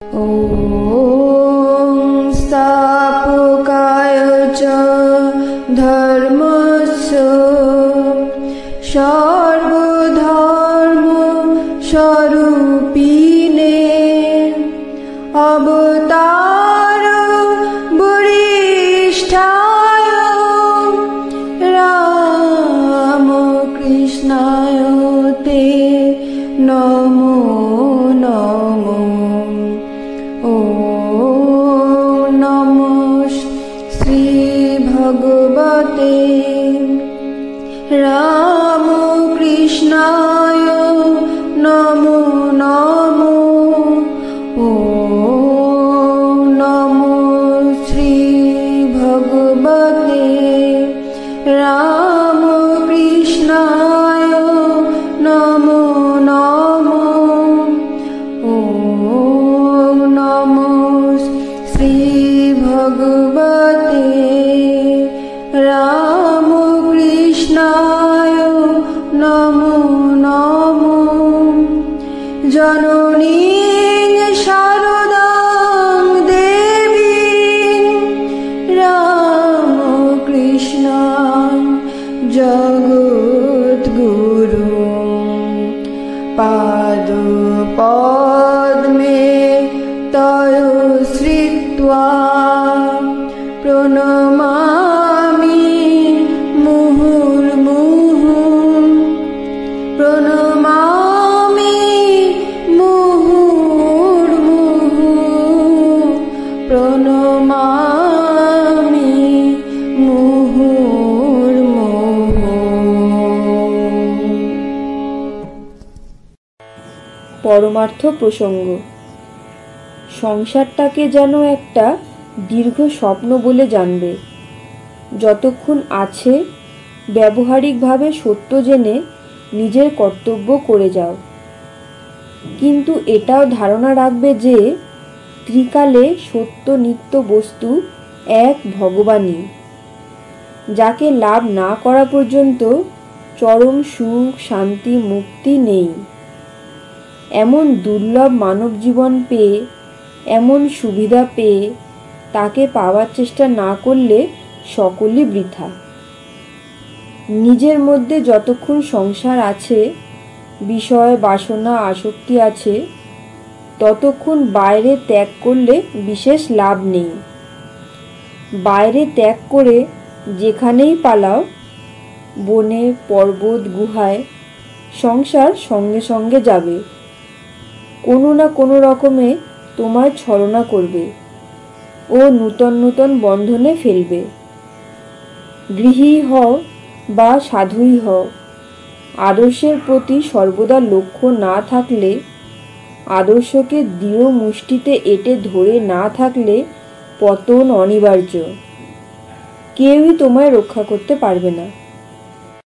ॐ स्थापकाय च धर्मस्य सर्वधर्म स्वरूपिणे अवतार वरिष्ठाय रामकृष्णाय ते नमो नमो। श्री भगवते रामकृष्णाय नमो नमो। ॐ नमो श्री भगवते रामकृष्णाय नमो नमो। ॐ नमो श्री भगवते रामकृष्णाय नमो नमो। जननीं शारदां देवीं रामकृष्णां जगद्गुरुं पादपद्मे तयो श्रित्वा प्रणमामि मुहुर्मुहुः। प्रणमामि मुहुर्मुहुः। प्रणमामि मुहुर्मुहुः। परमार्थ प्रसंग। সংসারটাকে যেন একটা দীর্ঘ স্বপ্ন বলে জানবে। যতক্ষণ আছে ব্যবহারিকভাবে সত্য জেনে নিজের কর্তব্য করে যাও, কিন্তু এটাও ধারণা রাখবে যে ত্রিকালে সত্য নিত্য বস্তু এক ভগবানই, যাকে লাভ না করা পর্যন্ত চরম সুখ শান্তি মুক্তি নেই। এমন দুর্লভ মানব জীবন পেয়ে, এমন সুবিধা পেয়ে তাকে পাওয়ার চেষ্টা না করলে সকলই বৃথা। নিজের মধ্যে যতক্ষণ সংসার আছে, বিষয় বাসনা আসক্তি আছে, ততক্ষণ বাইরে ত্যাগ করলে বিশেষ লাভ নেই। বাইরে ত্যাগ করে যেখানেই পালাও, বনে পর্বত গুহায়, সংসার সঙ্গে সঙ্গে যাবে। কোনো না কোনো রকমে তোমায় ছলনা করবে ও নূতন নূতন বন্ধনে ফেলবে। গৃহী হও বা সাধুই হও, আদর্শের প্রতি সর্বদা লক্ষ্য না থাকলে, আদর্শকে দৃঢ় মুষ্টিতে এঁটে ধরে না থাকলে পতন অনিবার্য। কেউই তোমায় রক্ষা করতে পারবে না।